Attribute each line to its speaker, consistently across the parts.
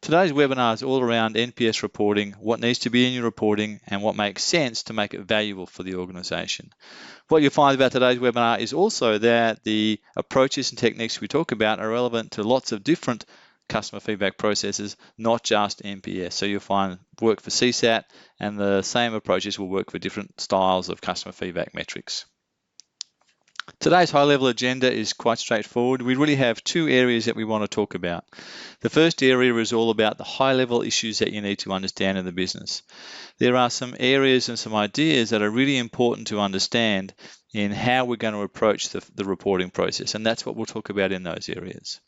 Speaker 1: Today's webinar is all around NPS reporting, what needs to be in your reporting, and what makes sense to make it valuable for the organization. What you'll find about today's webinar is also that the approaches and techniques we talk about are relevant to lots of different customer feedback processes, not just NPS. So you'll find work for CSAT, and the same approaches will work for different styles of customer feedback metrics. Today's high-level agenda is quite straightforward. We really have two areas that we want to talk about. The first area is all about the high-level issues that you need to understand in the business. There are some areas and some ideas that are really important to understand in how we're going to approach the reporting process, and that's what we'll talk about in those areas.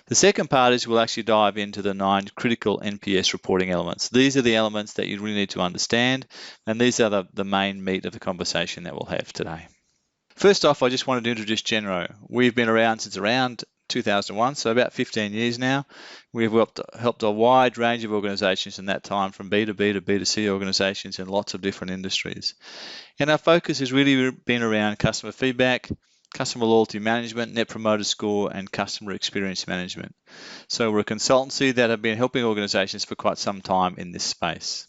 Speaker 1: The second part is we'll actually dive into the 9 critical NPS reporting elements. These are the elements that you really need to understand, and these are the main meat of the conversation that we'll have today. First off, I just wanted to introduce Genro. We've been around since around 2001, so about 15 years now. We've helped a wide range of organizations in that time, from B2B to B2C organizations in lots of different industries. And our focus has really been around customer feedback, customer loyalty management, net promoter score, and customer experience management. So we're a consultancy that have been helping organizations for quite some time in this space.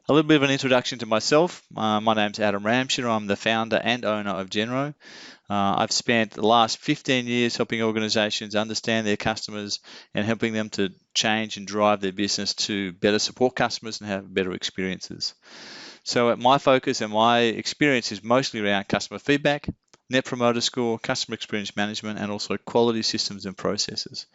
Speaker 1: A little bit of an introduction to myself. My name's Adam Ramshire. I'm the founder and owner of Genro. I've spent the last 15 years helping organizations understand their customers and helping them to change and drive their business to better support customers and have better experiences. So my focus and my experience is mostly around customer feedback, net promoter score, customer experience management, and also quality systems and processes.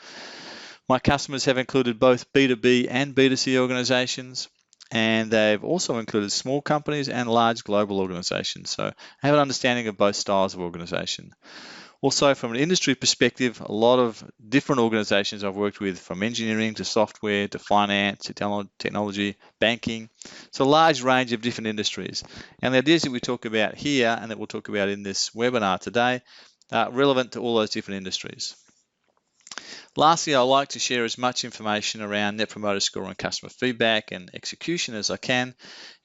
Speaker 1: My customers have included both B2B and B2C organizations, and they've also included small companies and large global organizations. So I have an understanding of both styles of organization. Also, from an industry perspective, a lot of different organizations I've worked with, from engineering to software to finance to technology, banking. So a large range of different industries. And the ideas that we talk about here and that we'll talk about in this webinar today are relevant to all those different industries. Lastly, I'd like to share as much information around Net Promoter Score and customer feedback and execution as I can,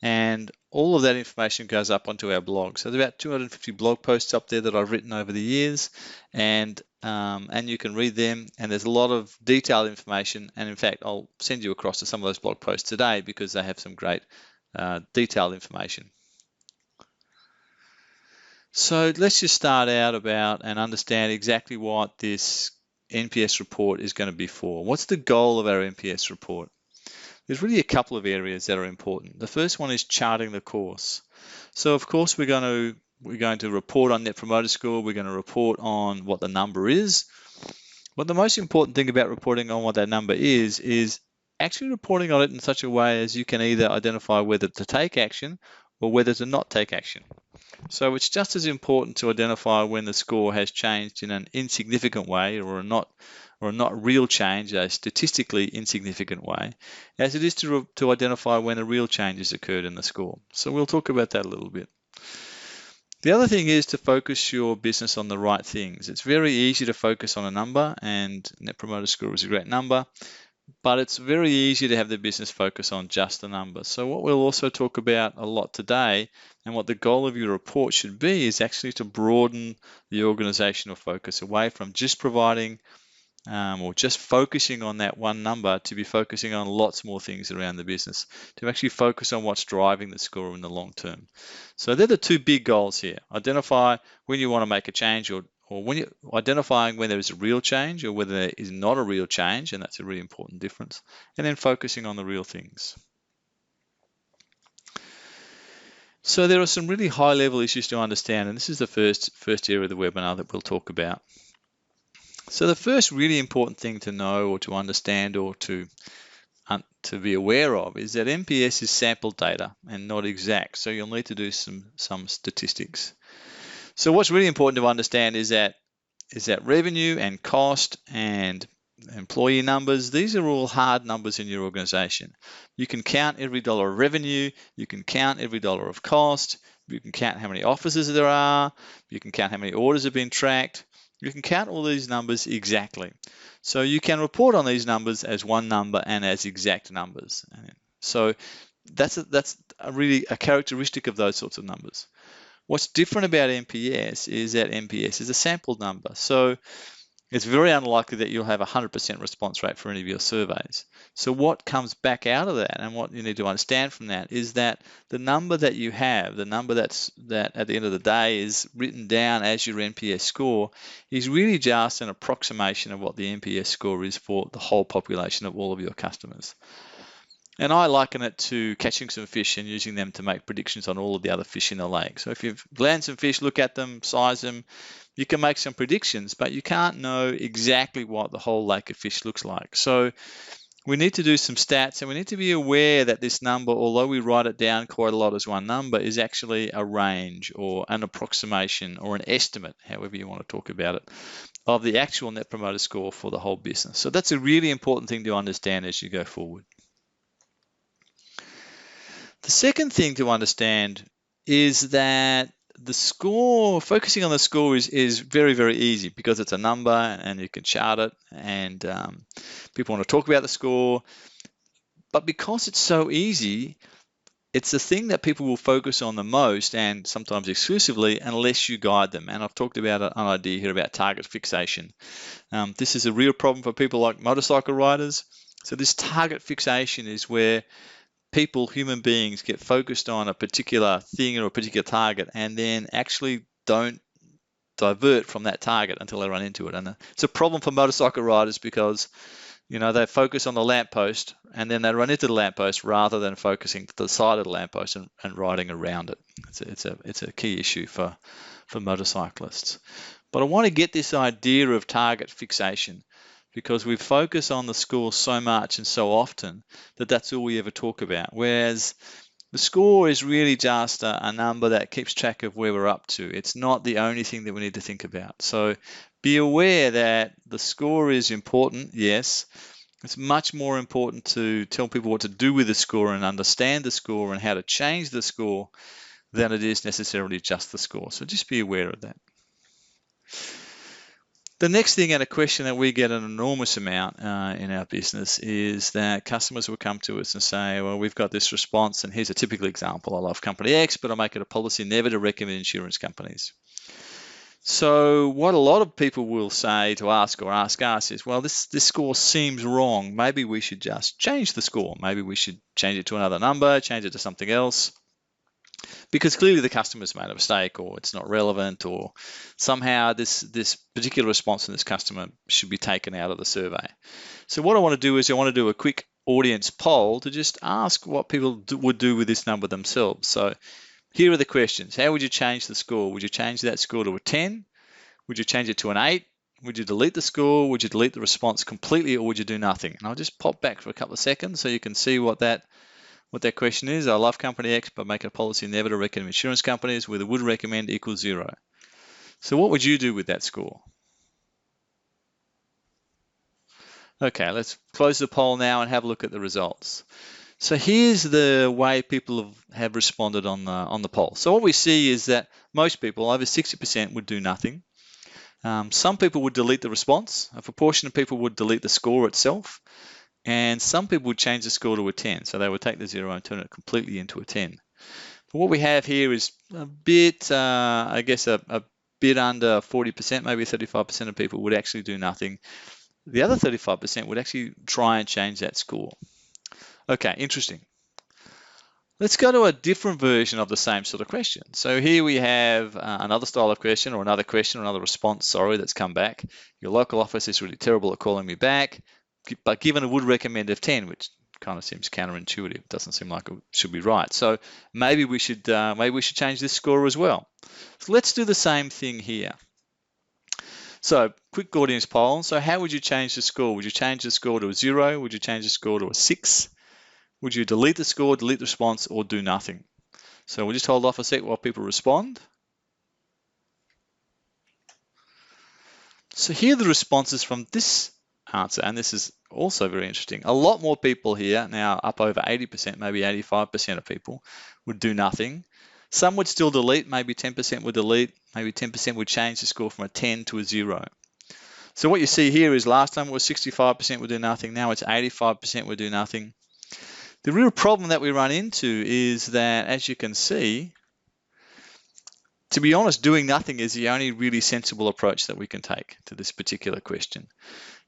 Speaker 1: and all of that information goes up onto our blog. So there's about 250 blog posts up there that I've written over the years, and you can read them, and there's a lot of detailed information, and in fact I'll send you across to some of those blog posts today because they have some great detailed information. So let's just start out about and understand exactly what this NPS report is going to be for. What's the goal of our NPS report? There's really a couple of areas that are important. The first one is charting the course. So of course we're going to report on Net Promoter Score. We're going to report on what the number is. But the most important thing about reporting on what that number is actually reporting on it in such a way as you can either identify whether to take action or whether to not take action. So it's just as important to identify when the score has changed in an insignificant way or a not real change, a statistically insignificant way, as it is to identify when a real change has occurred in the score. So we'll talk about that a little bit. The other thing is to focus your business on the right things. It's very easy to focus on a number, and Net Promoter Score is a great number, but it's very easy to have the business focus on just the number. So what we'll also talk about a lot today, and what the goal of your report should be, is actually to broaden the organizational focus away from just providing or just focusing on that one number to be focusing on lots more things around the business, to actually focus on what's driving the score in the long term. So they're the two big goals here. Identify when you want to make a change, or when you're identifying when there is a real change or whether there is not a real change, and that's a really important difference, and then focusing on the real things. So there are some really high-level issues to understand, and this is the first area of the webinar that we'll talk about. So the first really important thing to know or to understand or to be aware of is that NPS is sample data and not exact, so you'll need to do some statistics. So what's really important to understand is that revenue and cost and employee numbers, these are all hard numbers in your organization. You can count every dollar of revenue, you can count every dollar of cost, you can count how many offices there are, you can count how many orders have been tracked, you can count all these numbers exactly. So you can report on these numbers as one number and as exact numbers. So that's really a characteristic of those sorts of numbers. What's different about NPS is that NPS is a sample number. So it's very unlikely that you'll have a 100% response rate for any of your surveys. So what comes back out of that, and what you need to understand from that, is that the number that you have, the number that at the end of the day is written down as your NPS score, is really just an approximation of what the NPS score is for the whole population of all of your customers. And I liken it to catching some fish and using them to make predictions on all of the other fish in the lake. So if you've landed some fish, look at them, size them, you can make some predictions, but you can't know exactly what the whole lake of fish looks like. So we need to do some stats, and we need to be aware that this number, although we write it down quite a lot as one number, is actually a range or an approximation or an estimate, however you want to talk about it, of the actual Net Promoter Score for the whole business. So that's a really important thing to understand as you go forward. The second thing to understand is that the score, focusing on the score is very, very easy because it's a number and you can chart it, and people want to talk about the score. But because it's so easy, it's the thing that people will focus on the most, and sometimes exclusively, unless you guide them. And I've talked about an idea here about target fixation. This is a real problem for people like motorcycle riders. So this target fixation is where people, human beings, get focused on a particular thing or a particular target and then actually don't divert from that target until they run into it. And it's a problem for motorcycle riders because, you know, they focus on the lamppost and then they run into the lamppost rather than focusing to the side of the lamppost and riding around it. It's a key issue for motorcyclists. But I want to get this idea of target fixation, because we focus on the score so much and so often that that's all we ever talk about. Whereas the score is really just a number that keeps track of where we're up to. It's not the only thing that we need to think about. So be aware that the score is important, yes. It's much more important to tell people what to do with the score and understand the score and how to change the score than it is necessarily just the score. So just be aware of that. The next thing, and a question that we get an enormous amount in our business, is that customers will come to us and say, well, we've got this response, and here's a typical example. I love company X, but I make it a policy never to recommend insurance companies. So what a lot of people will say to ask or ask us is, well, this score seems wrong. Maybe we should just change the score. Maybe we should change it to another number, change it to something else, because clearly the customer's made a mistake, or it's not relevant, or somehow this particular response from this customer should be taken out of the survey. So what I want to do is I want to do a quick audience poll to just ask what people would do with this number themselves. So here are the questions. How would you change the score? Would you change that score to a 10? Would you change it to an 8? Would you delete the score? Would you delete the response completely, or would you do nothing? And I'll just pop back for a couple of seconds so you can see what that question is. I love company X, but make it a policy never to recommend insurance companies with a would recommend equals 0. So what would you do with that score? Okay, let's close the poll now and have a look at the results. So here's the way people have responded on the poll. So what we see is that most people, over 60%, would do nothing. Some people would delete the response. A proportion of people would delete the score itself. And some people would change the score to a 10. So they would take the 0 and turn it completely into a 10. But what we have here is a bit, I guess, a bit under 40%, maybe 35% of people would actually do nothing. The other 35% would actually try and change that score. Okay, interesting. Let's go to a different version of the same sort of question. So here we have another style of question, or another question, or another response, sorry, that's come back. Your local office is really terrible at calling me back, but given a would recommend of 10, which kind of seems counterintuitive. It doesn't seem like it should be right. So maybe we should change this score as well. So let's do the same thing here. So quick audience poll. So how would you change the score? Would you change the score to a 0? Would you change the score to a 6? Would you delete the score, delete the response, or do nothing? So we'll just hold off a sec while people respond. So here are the responses from this answer, and this is also very interesting. A lot more people here, now up over 80%, maybe 85% of people, would do nothing. Some would still delete, maybe 10% would delete, maybe 10% would change the score from a 10 to a 0. So what you see here is last time it was 65% would do nothing, now it's 85% would do nothing. The real problem that we run into is that, as you can see, To be honest, doing nothing is the only really sensible approach that we can take to this particular question.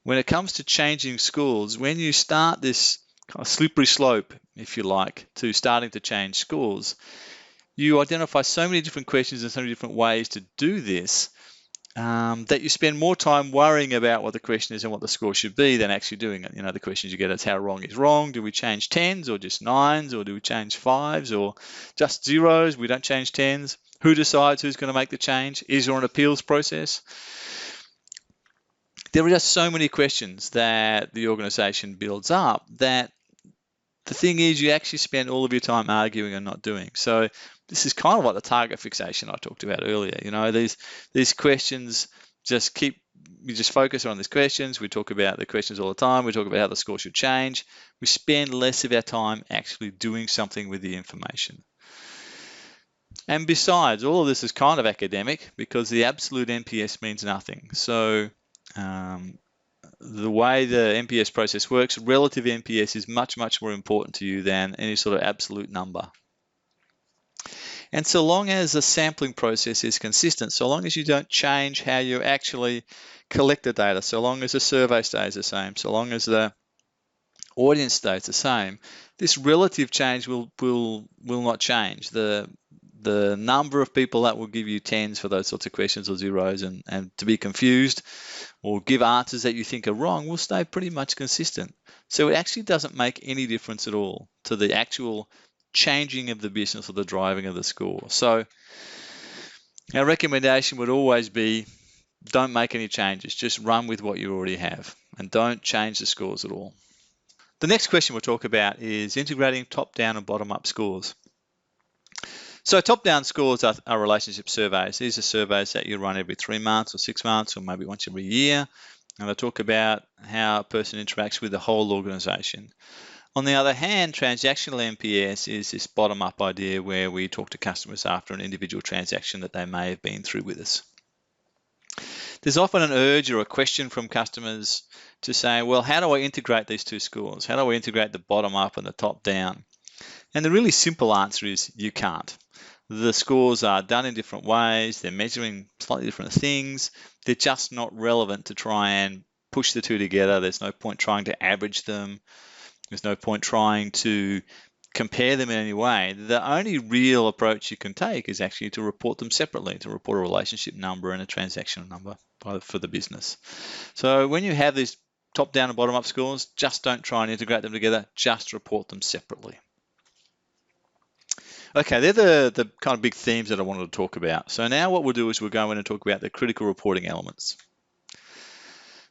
Speaker 1: When it comes to changing schools, when you start this kind of slippery slope, if you like, to starting to change schools, you identify so many different questions and so many different ways to do this that you spend more time worrying about what the question is and what the score should be than actually doing it. You know, the questions you get is how wrong is wrong? Do we change 10s or just 9s, or do we change 5s or just 0s? We don't change 10s. Who decides who's going to make the change? Is there an appeals process? There are just so many questions that the organization builds up that the thing is you actually spend all of your time arguing and not doing. So this is kind of like the target fixation I talked about earlier. You know, these questions we just focus on these questions. We talk about the questions all the time. We talk about how the score should change. We spend less of our time actually doing something with the information. And besides, all of this is kind of academic because the absolute NPS means nothing. So the way the NPS process works, relative NPS is much, much more important to you than any sort of absolute number. And so long as the sampling process is consistent, so long as you don't change how you actually collect the data, so long as the survey stays the same, so long as the audience stays the same, this relative change will not change. The number of people that will give you 10s for those sorts of questions or 0s and to be confused or give answers that you think are wrong will stay pretty much consistent. So it actually doesn't make any difference at all to the actual changing of the business or the driving of the score. So our recommendation would always be don't make any changes, just run with what you already have and don't change the scores at all. The next question we'll talk about is integrating top-down and bottom-up scores. So top-down scores are relationship surveys. These are surveys that you run every 3 months or 6 months or maybe once every year. And they talk about how a person interacts with the whole organization. On the other hand, transactional NPS is this bottom-up idea where we talk to customers after an individual transaction that they may have been through with us. There's often an urge or a question from customers to say, well, how do I integrate these two scores? How do I integrate the bottom-up and the top-down? And the really simple answer is you can't. The scores are done in different ways. They're measuring slightly different things. They're just not relevant to try and push the two together. There's no point trying to average them. There's no point trying to compare them in any way. The only real approach you can take is actually to report them separately, to report a relationship number and a transactional number for the business. So when you have these top-down and bottom-up scores, just don't try and integrate them together. Just report them separately. Okay, they're the kind of big themes that I wanted to talk about. So now what we'll do is we'll go in and talk about the critical reporting elements.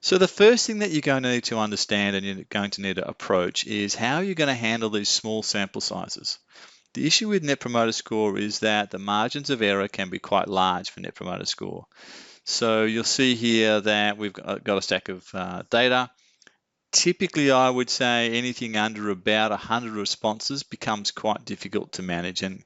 Speaker 1: So the first thing that you're going to need to understand and you're going to need to approach is how you're going to handle these small sample sizes. The issue with Net Promoter Score is that the margins of error can be quite large for Net Promoter Score. So you'll see here that we've got a stack of data. Typically, I would say anything under about 100 responses becomes quite difficult to manage, and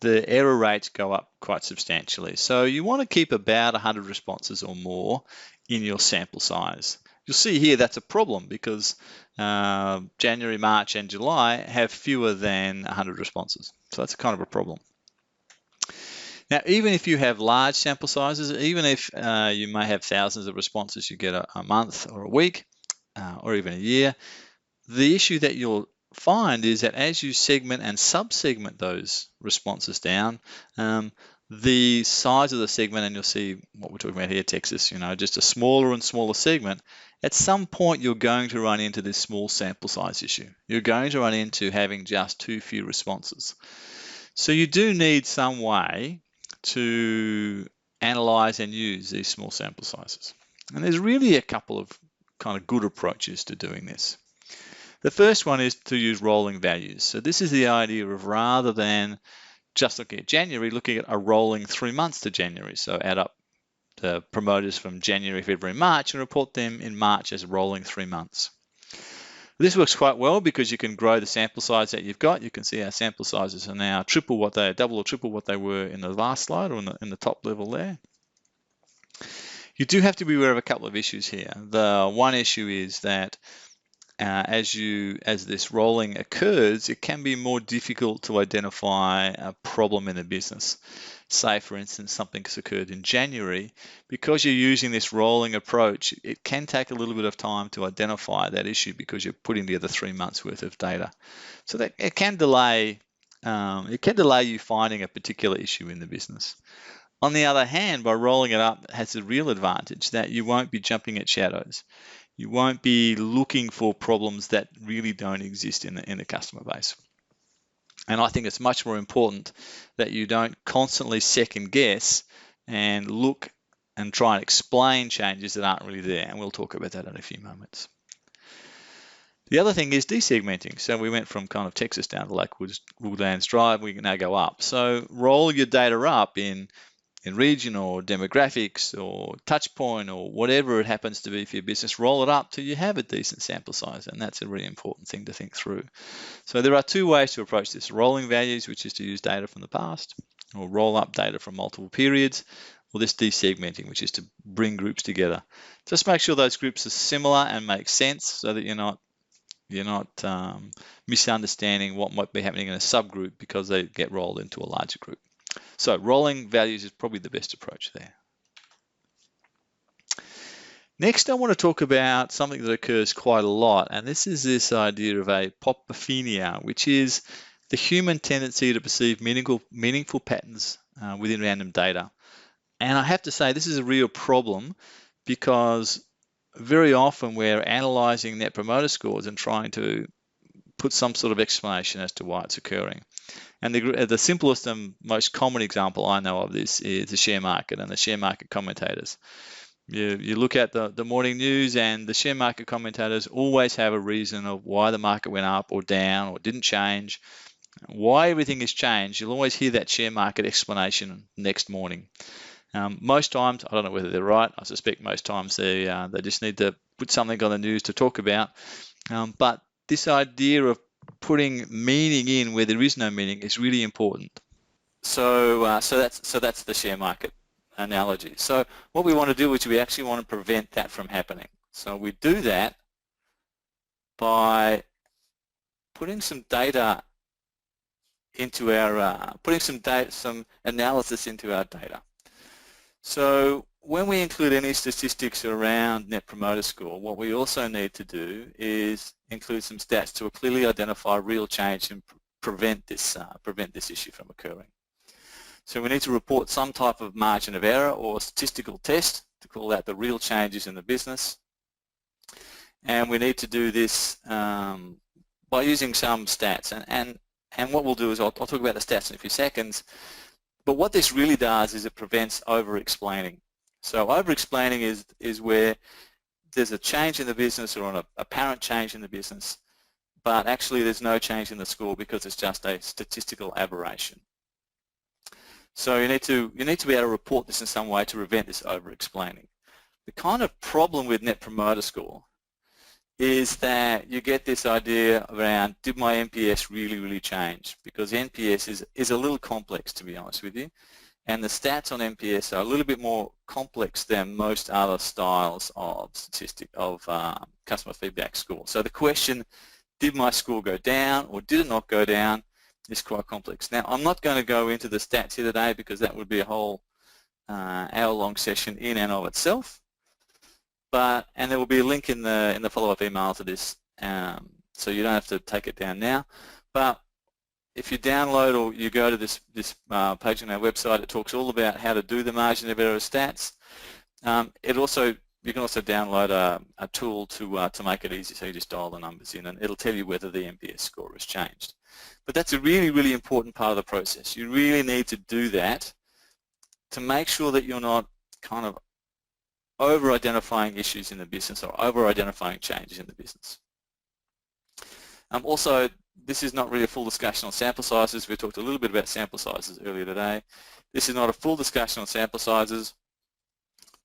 Speaker 1: the error rates go up quite substantially. So you want to keep about 100 responses or more in your sample size. You'll see here that's a problem because January, March, and July have fewer than 100 responses. So that's kind of a problem. Now, even if you have large sample sizes, even if you may have thousands of responses you get a month or a week, or even a year, the issue that you'll find is that as you segment and sub-segment those responses down, the size of the segment, and you'll see what we're talking about here, Texas, just a smaller and smaller segment, at some point you're going to run into this small sample size issue. You're going to run into having just too few responses. So you do need some way to analyze and use these small sample sizes. And there's really a couple of kind of good approaches to doing this. The first one is to use rolling values. So this is the idea of rather than just looking at January, looking at a rolling 3 months to January. So add up the promoters from January, February, March and report them in March as rolling 3 months. This works quite well because you can grow the sample size that you've got. You can see our sample sizes are now double or triple what they were in the last slide or in the top level there. You do have to be aware of a couple of issues here. The one issue is that as this rolling occurs, it can be more difficult to identify a problem in the business. Say, for instance, something has occurred in January. Because you're using this rolling approach, it can take a little bit of time to identify that issue because you're putting together 3 months worth of data. So that it can delay you finding a particular issue in the business. On the other hand, by rolling it up, it has the real advantage that you won't be jumping at shadows. You won't be looking for problems that really don't exist in the customer base. And I think it's much more important that you don't constantly second guess and look and try and explain changes that aren't really there. And we'll talk about that in a few moments. The other thing is desegmenting. So we went from kind of Texas down to Lakewood's Woodlands Drive. We can now go up. So roll your data up in region or demographics or touch point or whatever it happens to be for your business. Roll it up till you have a decent sample size, and that's a really important thing to think through. So there are two ways to approach this: rolling values, which is to use data from the past, or roll up data from multiple periods, or this desegmenting, which is to bring groups together. Just make sure those groups are similar and make sense so that you're not misunderstanding what might be happening in a subgroup because they get rolled into a larger group. So rolling values is probably the best approach there. Next, I want to talk about something that occurs quite a lot, and this is this idea of apophenia, which is the human tendency to perceive meaningful patterns within random data. And I have to say, this is a real problem because very often we're analyzing Net Promoter Scores and trying to put some sort of explanation as to why it's occurring. And the simplest and most common example I know of this is the share market and the share market commentators. You look at the morning news, and the share market commentators always have a reason of why the market went up or down or didn't change, why everything has changed. You'll always hear that share market explanation next morning. Most times, I don't know whether they're right. I suspect most times they just need to put something on the news to talk about. But this idea of putting meaning in where there is no meaning is really important. So that's the share market analogy. So what we want to do is we actually want to prevent that from happening. So we do that by putting some data into our some analysis into our data. So when we include any statistics around Net Promoter Score, what we also need to do is include some stats to clearly identify real change and prevent this issue from occurring. So we need to report some type of margin of error or statistical test to call out the real changes in the business. And we need to do this by using some stats. And what we'll do is I'll talk about the stats in a few seconds. But what this really does is it prevents over-explaining. So over-explaining is where there's a change in the business or an apparent change in the business, but actually there's no change in the score because it's just a statistical aberration. So you need to be able to report this in some way to prevent this over-explaining. The kind of problem with Net Promoter Score is that you get this idea around, did my NPS really change? Because NPS is a little complex, to be honest with you, and the stats on NPS are a little bit more complex than most other styles of customer feedback score. So the question, did my score go down or did it not go down, is quite complex. Now, I'm not going to go into the stats here today because that would be a whole hour-long session in and of itself. And there will be a link in the follow-up email to this, so you don't have to take it down now. But if you download or you go to this page on our website, it talks all about how to do the margin of error stats. You can also download a tool to make it easy, so you just dial the numbers in, and it'll tell you whether the NPS score has changed. But that's a really important part of the process. You really need to do that to make sure that you're not kind of over-identifying issues in the business or over-identifying changes in the business. Also, this is not really a full discussion on sample sizes. We talked a little bit about sample sizes earlier today. This is not a full discussion on sample sizes,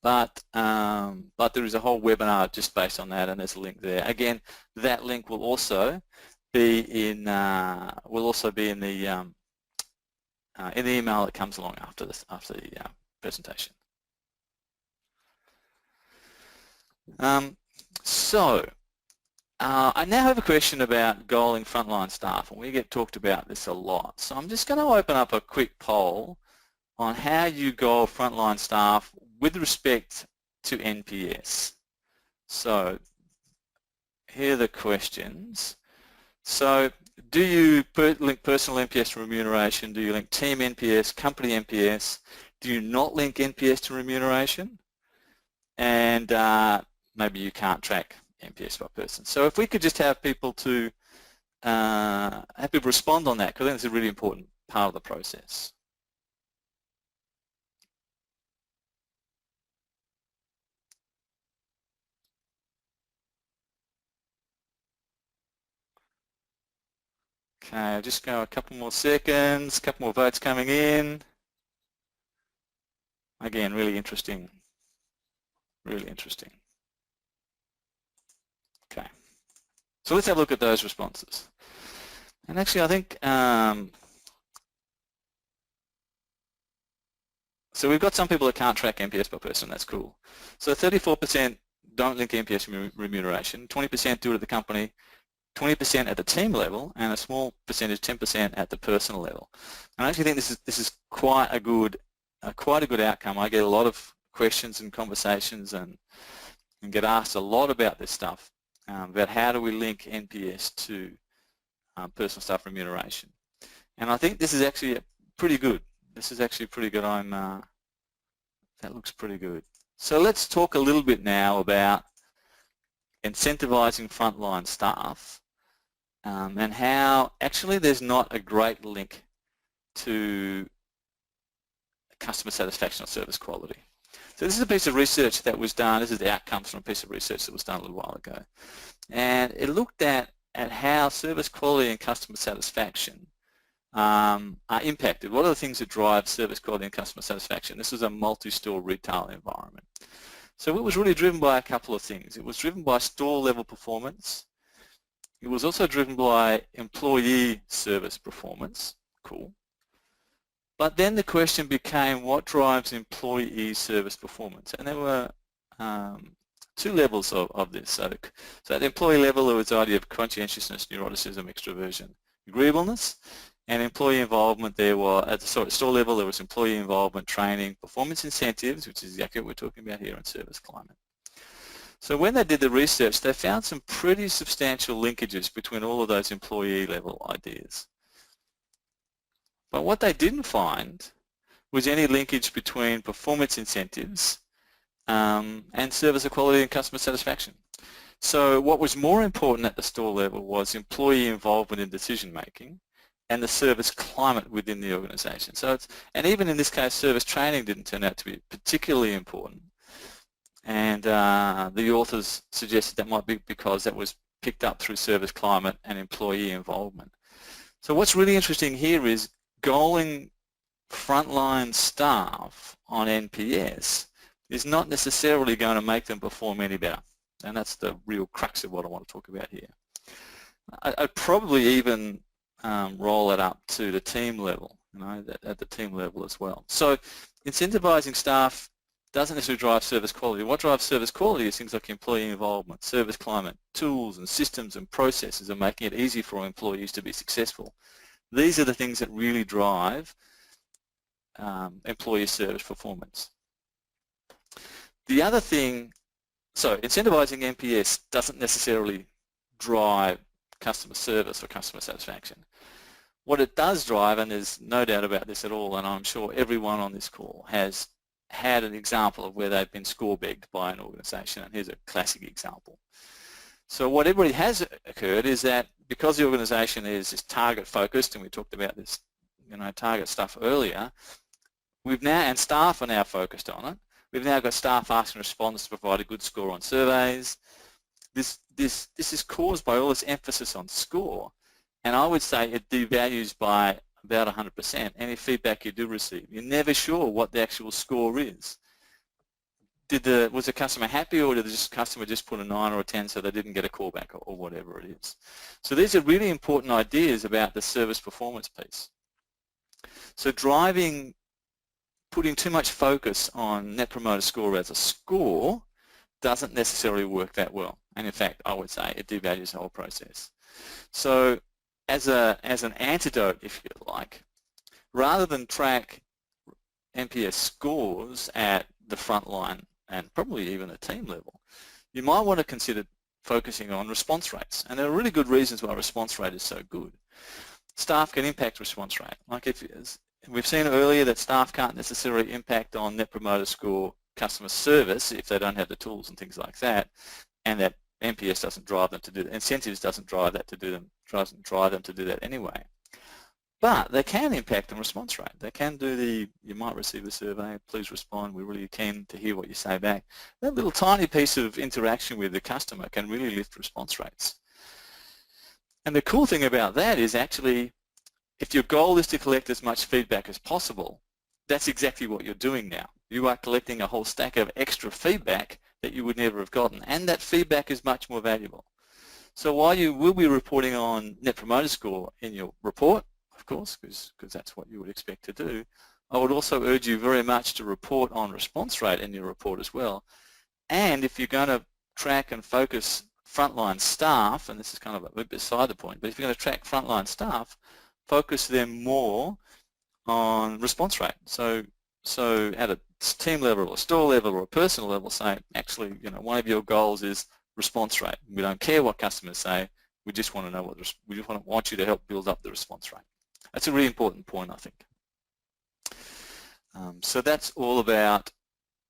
Speaker 1: but there is a whole webinar just based on that, and there's a link there. Again, that link will also be in the email that comes along after the presentation. So I now have a question about goaling frontline staff, and we get talked about this a lot. So I'm just going to open up a quick poll on how you goal frontline staff with respect to NPS. So here are the questions. So do you link personal NPS to remuneration? Do you link team NPS, company NPS? Do you not link NPS to remuneration? And maybe you can't track NPS by person. So if we could just have people respond on that, because I think it's a really important part of the process. Okay, I'll just go a couple more seconds, a couple more votes coming in. Again, really interesting. Really interesting. Okay. So let's have a look at those responses. And actually, I think, so we've got some people that can't track NPS per person. That's cool. So 34% don't link NPS remuneration, 20% do it at the company, 20% at the team level, and a small percentage, 10% at the personal level. And I actually think this is quite a good outcome. I get a lot of questions and conversations and get asked a lot about this stuff, about how do we link NPS to personal staff remuneration. And I think this is actually pretty good. This is actually pretty good. That looks pretty good. So let's talk a little bit now about incentivizing frontline staff and how actually there's not a great link to customer satisfaction or service quality. So this is a piece of research that was done. This is the outcomes from a piece of research that was done a little while ago. And it looked at how service quality and customer satisfaction are impacted. What are the things that drive service quality and customer satisfaction? This is a multi-store retail environment. So it was really driven by a couple of things. It was driven by store level performance. It was also driven by employee service performance. Cool. But then the question became, what drives employee service performance? And there were two levels of this. So at the employee level, there was the idea of conscientiousness, neuroticism, extroversion, agreeableness, and employee involvement. There were, at the store level, there was employee involvement, training, performance incentives, which is exactly what we're talking about here, and service climate. So when they did the research, they found some pretty substantial linkages between all of those employee level ideas. But what they didn't find was any linkage between performance incentives and service equality and customer satisfaction. So what was more important at the store level was employee involvement in decision making and the service climate within the organization. So and even in this case, service training didn't turn out to be particularly important. And the authors suggested that might be because that was picked up through service climate and employee involvement. So what's really interesting here is goaling frontline staff on NPS is not necessarily going to make them perform any better. And that's the real crux of what I want to talk about here. I'd probably even roll it up to the team level, at the team level as well. So incentivizing staff doesn't necessarily drive service quality. What drives service quality is things like employee involvement, service climate, tools and systems and processes are making it easy for employees to be successful. These are the things that really drive employee service performance. The other thing, so incentivizing NPS doesn't necessarily drive customer service or customer satisfaction. What it does drive, and there's no doubt about this at all, and I'm sure everyone on this call has had an example of where they've been score-begged by an organization, and here's a classic example. So what everybody has occurred is that because the organization is target-focused, and we talked about this, target stuff earlier, we've now, and staff are now focused on it, we've now got staff asking respondents to provide a good score on surveys. This is caused by all this emphasis on score, and I would say it devalues by about 100% any feedback you do receive. You're never sure what the actual score is. Was the customer happy, or did the customer just put a 9 or a 10 so they didn't get a callback, or whatever it is? So these are really important ideas about the service performance piece. So putting too much focus on Net Promoter Score as a score doesn't necessarily work that well.
Speaker 2: And in fact, I would say it devalues the whole process. So as an antidote, if you like, rather than track NPS scores at the front line and probably even the team level, you might want to consider focusing on response rates. And there are really good reasons why response rate is so good. Staff can impact response rate. Like if we've seen earlier that staff can't necessarily impact on Net Promoter Score customer service if they don't have the tools and things like that, and that NPS doesn't drive them to do that. Incentives doesn't drive them to do that anyway. But they can impact on response rate. They can do you might receive a survey, please respond, we're really keen to hear what you say back. That little tiny piece of interaction with the customer can really lift response rates. And the cool thing about that is actually, if your goal is to collect as much feedback as possible, that's exactly what you're doing now. You are collecting a whole stack of extra feedback that you would never have gotten, and that feedback is much more valuable. So while you will be reporting on Net Promoter Score in your report, of course, because that's what you would expect to do, I would also urge you very much to report on response rate in your report as well. And if you're going to track and focus frontline staff, and this is kind of a bit beside the point, but if you're going to track frontline staff, focus them more on response rate. So at a team level or store level or a personal level, say, actually, one of your goals is response rate. We don't care what customers say. We just want to know we just want you to help build up the response rate. That's a really important point, I think. So that's all about,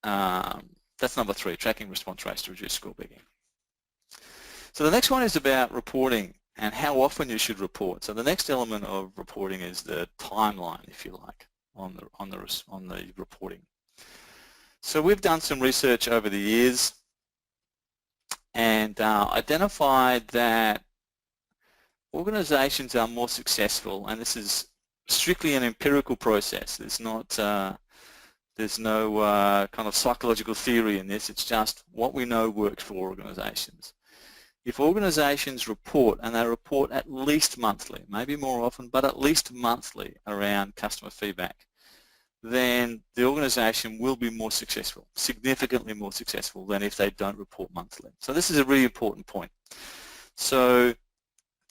Speaker 2: that's number 3, tracking response rates to reduce score begging. So the next one is about reporting and how often you should report. So the next element of reporting is the timeline, if you like, on the reporting. So we've done some research over the years and identified that organizations are more successful, and this is strictly an empirical process. There's no kind of psychological theory in this. It's just what we know works for organizations. If organizations report, and they report at least monthly, maybe more often, but at least monthly around customer feedback, then the organization will be more successful, significantly more successful than if they don't report monthly. So this is a really important point. So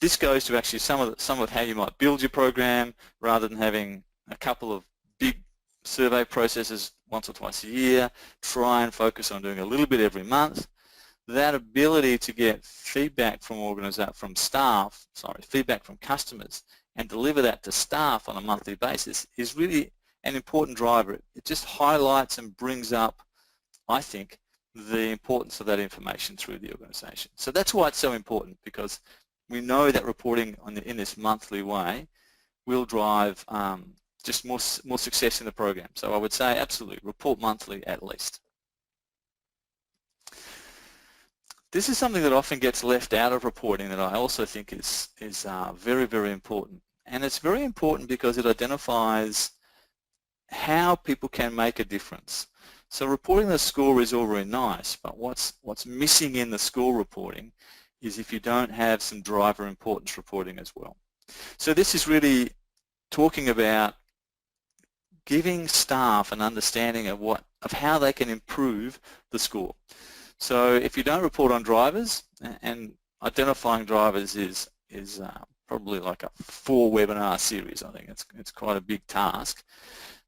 Speaker 2: this goes to actually some of how you might build your program, rather than having a couple of big survey processes once or twice a year. Try and focus on doing a little bit every month. That ability to get feedback from feedback from customers, and deliver that to staff on a monthly basis is really an important driver. It just highlights and brings up, I think, the importance of that information through the organization. So that's why it's so important, because we know that reporting in this monthly way will drive just more success in the program. So I would say absolutely report monthly at least. This is something that often gets left out of reporting that I also think is very, very important. And it's very important because it identifies how people can make a difference. So reporting the score is all very nice, but what's missing in the score reporting is if you don't have some driver importance reporting as well. So this is really talking about giving staff an understanding of how they can improve the score. So if you don't report on drivers, and identifying drivers is probably like a 4-webinar series, I think it's quite a big task,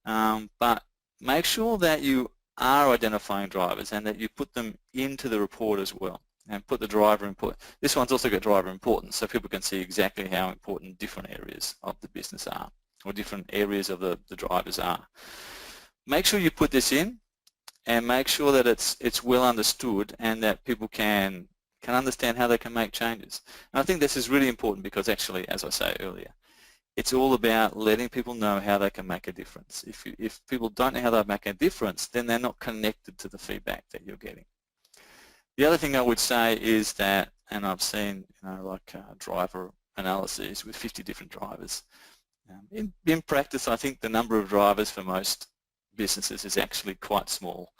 Speaker 2: but make sure that you are identifying drivers and that you put them into the report as well, and put the driver input. This one's also got driver importance, so people can see exactly how important different areas of the business are, or different areas of the drivers are. Make sure you put this in, and make sure that it's well understood, and that people can understand how they can make changes. And I think this is really important because actually, as I say earlier, it's all about letting people know how they can make a difference. If people don't know how they make a difference, then they're not connected to the feedback that you're getting. The other thing I would say is that, and I've seen driver analyses with 50 different drivers. In practice, I think the number of drivers for most businesses is actually quite small,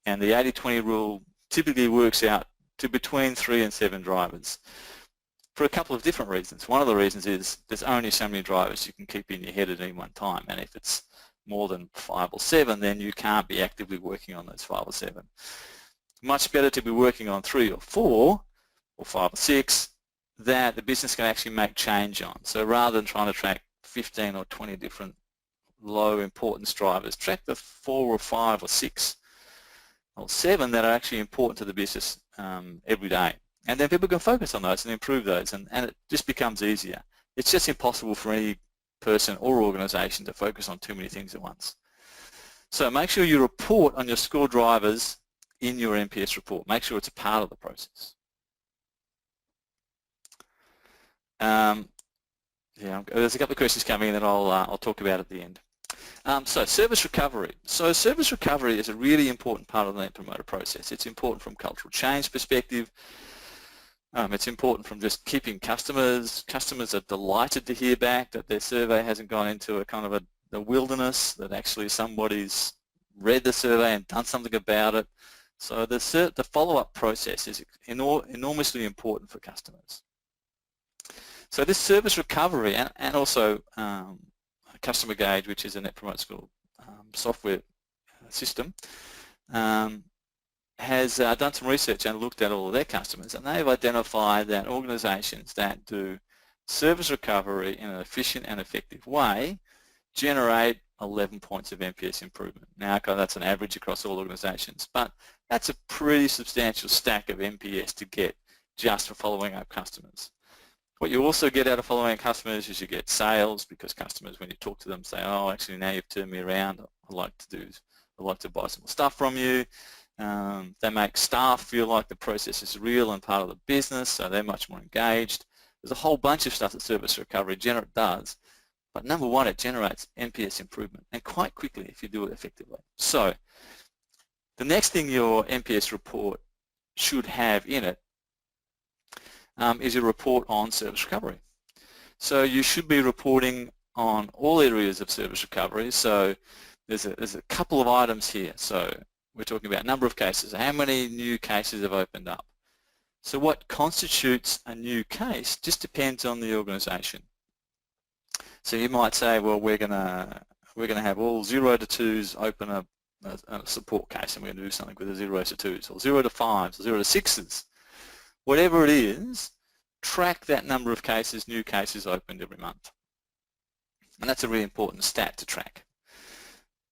Speaker 2: and the 80-20 rule typically works out to between 3 and 7 drivers for a couple of different reasons. One of the reasons is there's only so many drivers you can keep in your head at any one time, and if it's more than 5 or 7, then you can't be actively working on those 5 or 7. Much better to be working on 3 or 4, or 5 or 6 that the business can actually make change on. So rather than trying to track 15 or 20 different low importance drivers, track the 4 or 5 or 6 or 7 that are actually important to the business every day. And then people can focus on those and improve those, and it just becomes easier. It's just impossible for any person or organization to focus on too many things at once. So make sure you report on your score drivers in your NPS report. Make sure it's a part of the process. Yeah, there's a couple of questions coming in that I'll talk about at the end. So service recovery. So service recovery is a really important part of the Net Promoter process. It's important from cultural change perspective. It's important from just keeping customers. Customers are delighted to hear back that their survey hasn't gone into a kind of a wilderness, that actually somebody's read the survey and done something about it. So the follow-up process is enormously important for customers. So this service recovery and also Customer Gauge, which is a Net Promoter Score software system, has done some research and looked at all of their customers, and they've identified that organisations that do service recovery in an efficient and effective way generate 11 points of NPS improvement. Now, that's an average across all organisations, but that's a pretty substantial stack of NPS to get just for following up customers. What you also get out of following up customers is you get sales, because customers, when you talk to them, say, oh, actually now you've turned me around, I'd like to buy some more stuff from you. They make staff feel like the process is real and part of the business, so they're much more engaged. There's a whole bunch of stuff that service recovery does, but number one, it generates NPS improvement, and quite quickly if you do it effectively. So the next thing your NPS report should have in it is a report on service recovery. So you should be reporting on all areas of service recovery. So there's a couple of items here. So we're talking about number of cases. How many new cases have opened up? So what constitutes a new case just depends on the organisation. So you might say, well, we're going to have all 0 to 2s open a support case, and we're going to do something with the 0s to 2s, or 0 to 5s, or 0 to 6s. Whatever it is, track that number of cases, new cases opened every month. And that's a really important stat to track.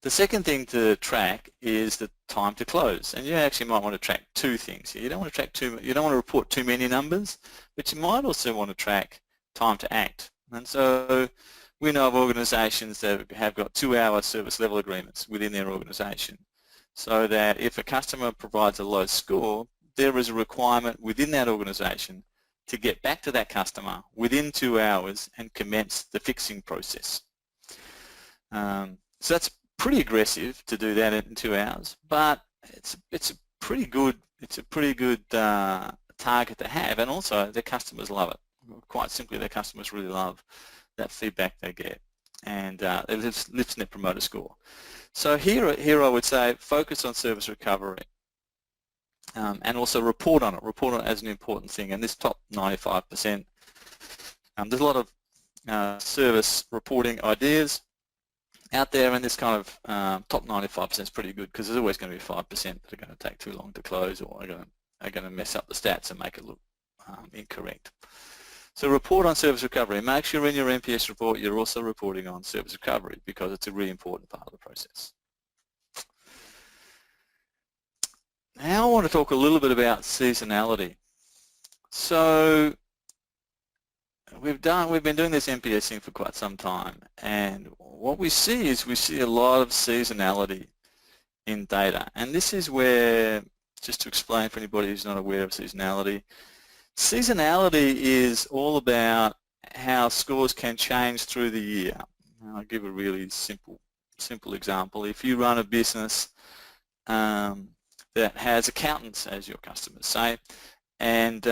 Speaker 2: The second thing to track is the time to close, and you actually might want to track two things here. You don't want to report too many numbers, but you might also want to track time to act. And so we know of organisations that have got 2-hour service level agreements within their organisation, so that if a customer provides a low score, there is a requirement within that organisation to get back to that customer within 2 hours and commence the fixing process. So that's pretty aggressive to do that in 2 hours, but it's a pretty good target to have, and also their customers love it. Quite simply, their customers really love that feedback they get, and it lifts Net Promoter Score. So here I would say focus on service recovery, and also report on it as an important thing. And this top 95%, there's a lot of service reporting ideas out there, and this kind of top 95% is pretty good, because there's always going to be 5% that are going to take too long to close, or are going to mess up the stats and make it look incorrect. So report on service recovery. Make sure in your NPS report you're also reporting on service recovery, because it's a really important part of the process. Now I want to talk a little bit about seasonality. So we've been doing this NPS thing for quite some time, and what we see is a lot of seasonality in data. And this is where, just to explain for anybody who's not aware of seasonality is all about how scores can change through the year. And I'll give a really simple example. If you run a business that has accountants as your customers, say, and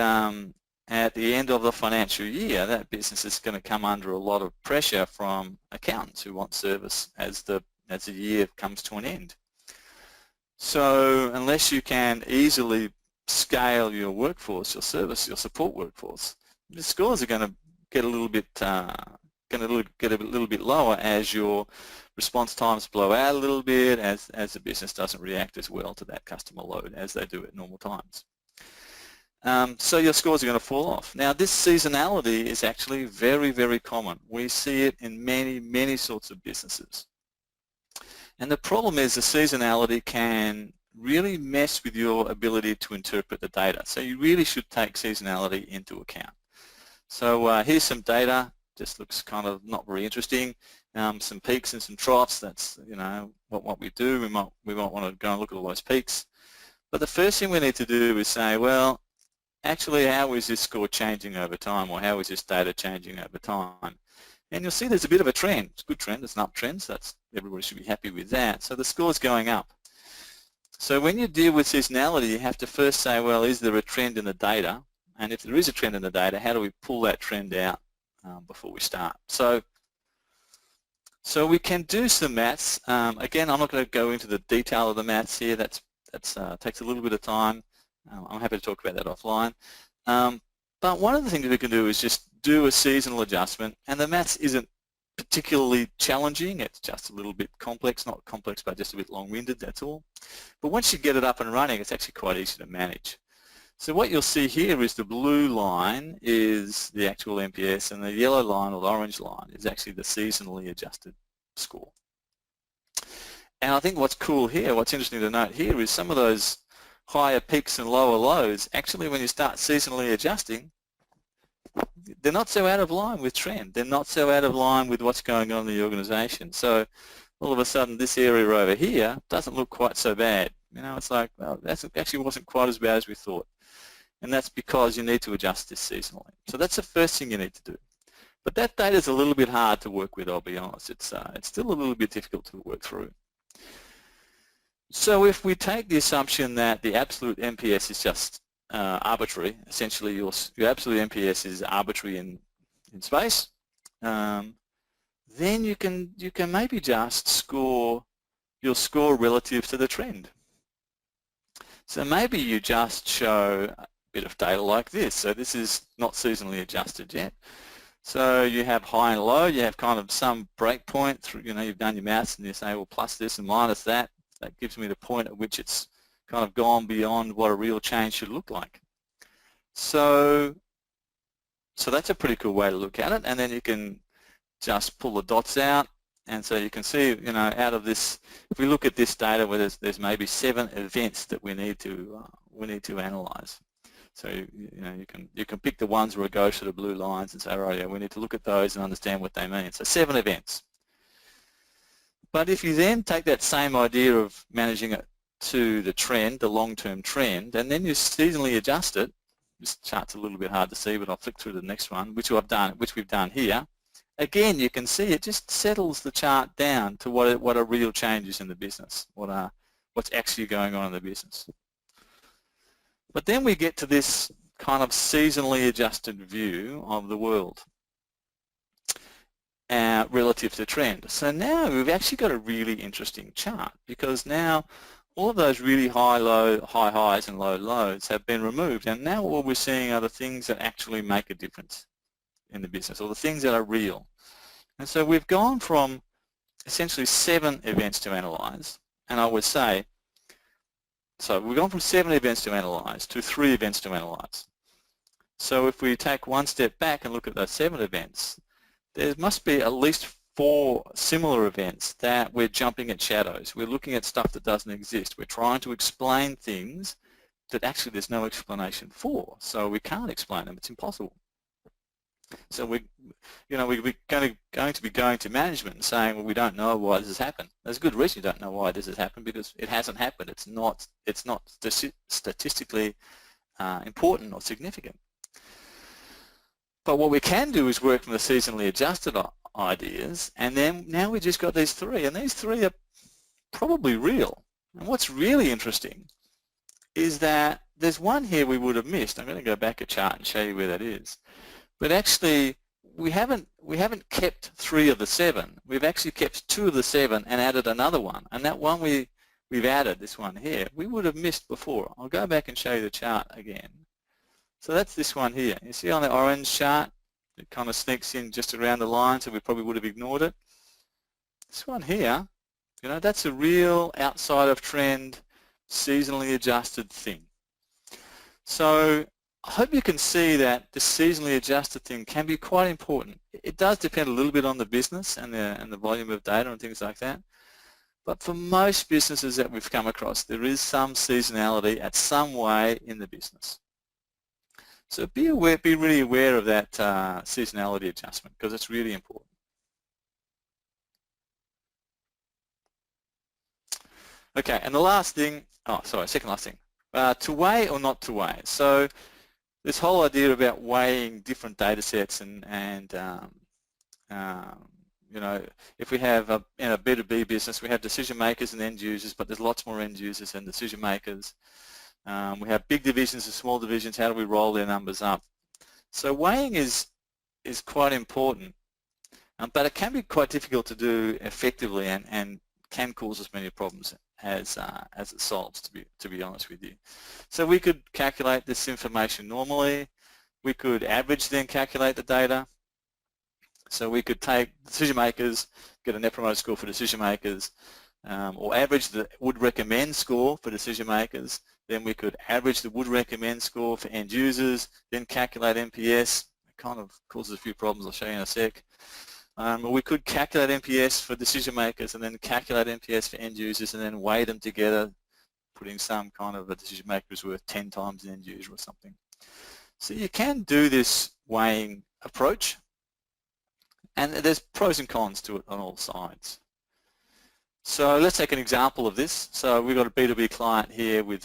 Speaker 2: at the end of the financial year, that business is going to come under a lot of pressure from accountants who want service as the year comes to an end. So unless you can easily scale your workforce, your support workforce, the scores are going to get a little bit lower as your response times blow out a little bit, as the business doesn't react as well to that customer load as they do at normal times. so your scores are going to fall off. Now, this seasonality is actually very, very common. We see it in many, many sorts of businesses. And the problem is the seasonality can really mess with your ability to interpret the data. So you really should take seasonality into account. So here's some data. Just looks kind of not very interesting. Some peaks and some troughs. That's, you know, what we do. We might want to go and look at all those peaks. But the first thing we need to do is say, well, actually, how is this score changing over time, or how is this data changing over time? And you'll see there's a bit of a trend. It's a good trend. It's an uptrend. So that's, everybody should be happy with that. So the score's going up. So when you deal with seasonality, you have to first say, well, is there a trend in the data? And if there is a trend in the data, how do we pull that trend out before we start? So we can do some maths. Again, I'm not going to go into the detail of the maths here. That takes a little bit of time. I'm happy to talk about that offline. But one of the things we can do is just do a seasonal adjustment, and the maths isn't particularly challenging. It's just a little bit complex, not complex, but just a bit long-winded, that's all. But once you get it up and running, it's actually quite easy to manage. So what you'll see here is the blue line is the actual NPS, and the yellow line or the orange line is actually the seasonally adjusted score. And I think what's cool here, what's interesting to note here, is some of those higher peaks and lower lows, actually when you start seasonally adjusting, they're not so out of line with trend. They're not so out of line with what's going on in the organization. So all of a sudden this area over here doesn't look quite so bad. You know, it's like, well, that actually wasn't quite as bad as we thought. And that's because you need to adjust this seasonally. So that's the first thing you need to do. But that data is a little bit hard to work with, I'll be honest. It's still a little bit difficult to work through. So if we take the assumption that the absolute NPS is just arbitrary, essentially your absolute NPS is arbitrary in space, then you can maybe just score your score relative to the trend. So maybe you just show a bit of data like this. So this is not seasonally adjusted yet. So you have high and low, you have kind of some break point through, you know, you've done your maths and you say, well, plus this and minus that. That gives me the point at which it's kind of gone beyond what a real change should look like. So that's a pretty cool way to look at it, and then you can just pull the dots out, and so you can see, you know, out of this, if we look at this data where there's maybe 7 events that we need to analyze. So you know, you can pick the ones where it goes to the blue lines and say, right, yeah, we need to look at those and understand what they mean. So 7 events. But if you then take that same idea of managing it to the trend, the long-term trend, and then you seasonally adjust it, this chart's a little bit hard to see, but I'll flick through to the next one, which we've done here. Again, you can see it just settles the chart down to what a real change is in the business, what's actually going on in the business. But then we get to this kind of seasonally adjusted view of the world relative to trend. So now we've actually got a really interesting chart, because now all of those really high highs and low lows have been removed, and now what we're seeing are the things that actually make a difference in the business, or the things that are real. And so we've gone from essentially 7 events to analyze, and I would say, so we've gone from 7 events to analyze to 3 events to analyze. So if we take one step back and look at those 7 events, there must be at least 4 similar events that we're jumping at shadows. We're looking at stuff that doesn't exist. We're trying to explain things that actually there's no explanation for. So we can't explain them. It's impossible. So we're going to be going to management and saying, well, we don't know why this has happened. There's a good reason you don't know why this has happened, because it hasn't happened. It's not statistically important or significant. But what we can do is work from the seasonally adjusted ideas, and then now we've just got these 3, and these 3 are probably real. And what's really interesting is that there's one here we would have missed. I'm going to go back a chart and show you where that is. But actually, we haven't kept 3 of the 7. We've actually kept 2 of the 7 and added another one. And that one we've added, this one here, we would have missed before. I'll go back and show you the chart again. So that's this one here. You see on the orange chart, it kind of sneaks in just around the line, so we probably would have ignored it. This one here, you know, that's a real outside of trend, seasonally adjusted thing. So I hope you can see that the seasonally adjusted thing can be quite important. It does depend a little bit on the business and the volume of data and things like that. But for most businesses that we've come across, there is some seasonality at some way in the business. So be really aware of that seasonality adjustment, because it's really important. Okay, and the last thing, second last thing, to weigh or not to weigh. So this whole idea about weighing different data sets and you know, if we have a B2B business, we have decision makers and end users, but there's lots more end users than decision makers. We have big divisions and small divisions. How do we roll their numbers up? So weighing is quite important, but it can be quite difficult to do effectively and can cause us many problems as it solves, to be honest with you. So we could calculate this information normally. We could average then calculate the data. So we could take decision makers, get a net promoter score for decision makers, or average the would recommend score for decision makers. Then we could average the would recommend score for end users, then calculate NPS. It kind of causes a few problems. I'll show you in a sec. Or we could calculate NPS for decision makers and then calculate NPS for end users and then weigh them together, putting some kind of a decision maker is worth 10 times an end user or something. So you can do this weighing approach, and there's pros and cons to it on all sides. So let's take an example of this. So we've got a B2B client here with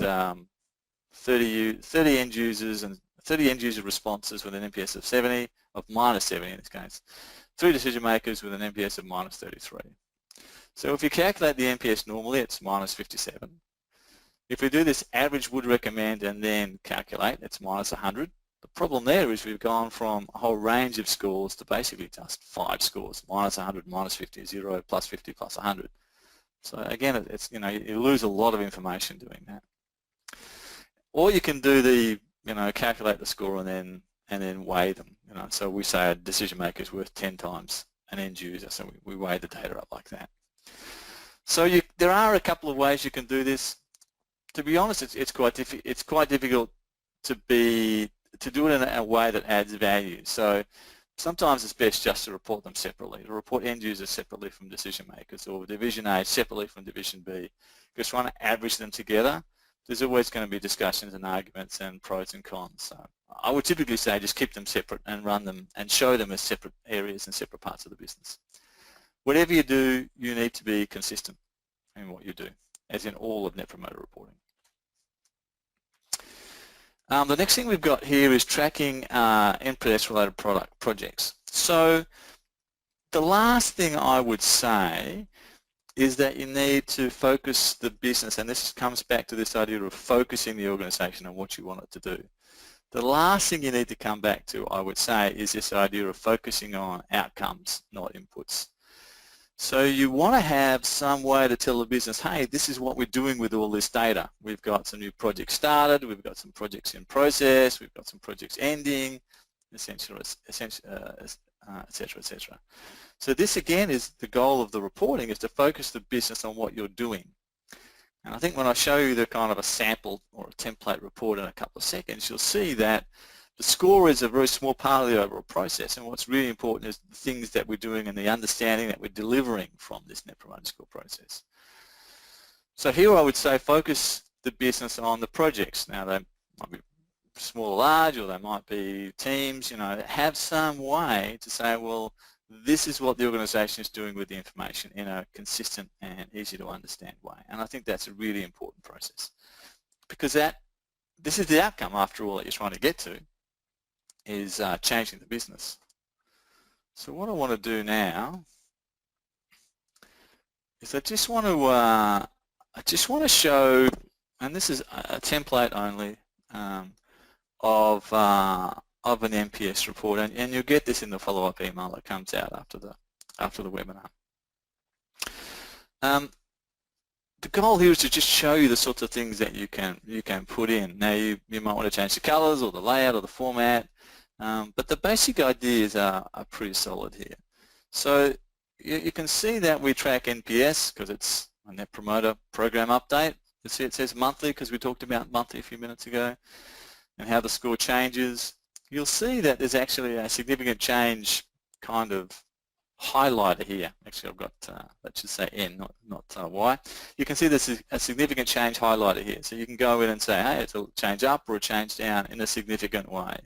Speaker 2: 30 end users and 30 end user responses with an NPS of 70, of minus 70 in this case. 3 decision makers with an NPS of minus 33. So if you calculate the NPS normally, it's minus 57. If we do this average would recommend and then calculate, it's minus 100. The problem there is we've gone from a whole range of scores to basically just 5 scores, minus 100, minus 50, 0, plus 50, plus 100. So again, it's, you know, you lose a lot of information doing that. Or you can do the, you know, calculate the score and then weigh them. You know, so we say a decision maker is worth 10 times an end user, so we weigh the data up like that. So there are a couple of ways you can do this. To be honest, it's quite difficult to do it in a way that adds value. So sometimes it's best just to report them separately, to report end users separately from decision makers, or division A separately from division B. Because trying to average them together, there's always going to be discussions and arguments and pros and cons. So I would typically say just keep them separate and run them and show them as separate areas and separate parts of the business. Whatever you do, you need to be consistent in what you do, as in all of Net Promoter reporting. The next thing we've got here is tracking NPS related projects. So the last thing I would say is that you need to focus the business, and this comes back to this idea of focusing the organization on what you want it to do. The last thing you need to come back to, I would say, is this idea of focusing on outcomes, not inputs. So you want to have some way to tell the business, hey, this is what we're doing with all this data. We've got some new projects started, we've got some projects in process, we've got some projects ending, et cetera, et cetera. So this again is the goal of the reporting, is to focus the business on what you're doing. And I think when I show you the kind of a sample or a template report in a couple of seconds, you'll see that the score is a very small part of the overall process, and what's really important is the things that we're doing and the understanding that we're delivering from this Net Promoter Score process. So here I would say focus the business on the projects. Now they might be small or large, or they might be teams, you know, have some way to say, well, this is what the organization is doing with the information in a consistent and easy to understand way. And I think that's a really important process, because this is the outcome, after all, that you're trying to get to, is changing the business. So what I want to do now is I just want to show, and this is a template only of an NPS report, and you'll get this in the follow-up email that comes out after the webinar. The goal here is to just show you the sorts of things that you can put in. Now you might want to change the colors or the layout or the format, but the basic ideas are pretty solid here. So you can see that we track NPS because it's a Net Promoter Program update. You see it says monthly because we talked about monthly a few minutes ago. and how the score changes, you'll see that there's actually a significant change kind of highlighter here. Actually, I've got, that should say N, not Y. You can see there's a significant change highlighter here. So you can go in and say, hey, it's a change up or a change down in a significant way.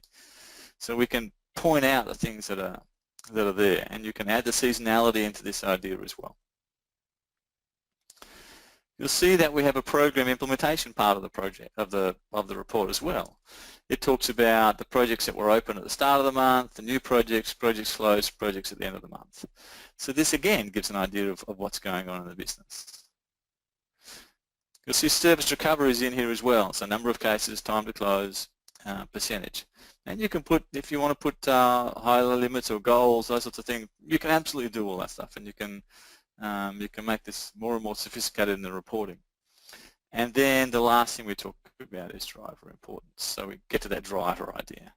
Speaker 2: So we can point out the things that are there, and you can add the seasonality into this idea as well. You'll see that we have a program implementation part of the project, of the report as well. It talks about the projects that were open at the start of the month, the new projects, projects closed, projects at the end of the month. So this again gives an idea of what's going on in the business. You'll see service recovery is in here as well. So number of cases, time to close, percentage. And you can put, if you want to put higher limits or goals, those sorts of things, you can absolutely do all that stuff, and you can make this more and more sophisticated in the reporting. And then the last thing we talk about is driver importance. So we get to that driver idea.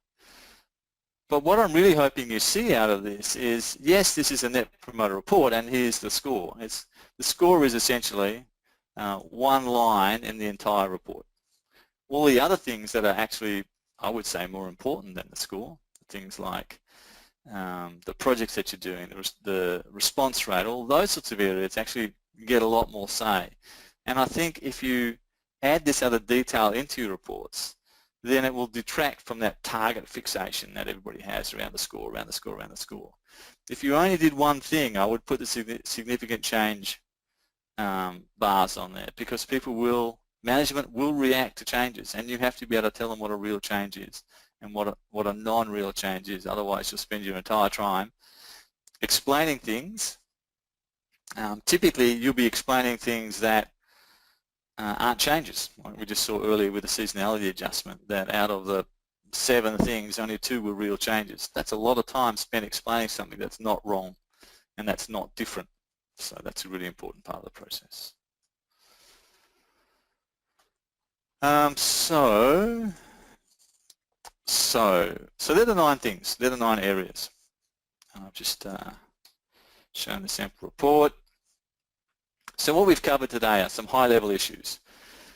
Speaker 2: But what I'm really hoping you see out of this is, yes, this is a Net Promoter Report, and here's the score. The score is essentially one line in the entire report. All the other things that are actually, I would say, more important than the score, things like the projects that you're doing, the response rate, all those sorts of areas actually get a lot more say. And I think if you add this other detail into your reports, then it will detract from that target fixation that everybody has around the score, around the score, around the score. If you only did one thing, I would put the significant change bars on there, because management will react to changes, and you have to be able to tell them what a real change is and what a non-real change is. Otherwise, you'll spend your entire time explaining things. Typically, you'll be explaining things that aren't changes. Like we just saw earlier with the seasonality adjustment, that out of the 7 things, only 2 were real changes. That's a lot of time spent explaining something that's not wrong and that's not different. So that's a really important part of the process. So they're the 9 things. They're the 9 areas. I've just shown the sample report. So what we've covered today are some high-level issues.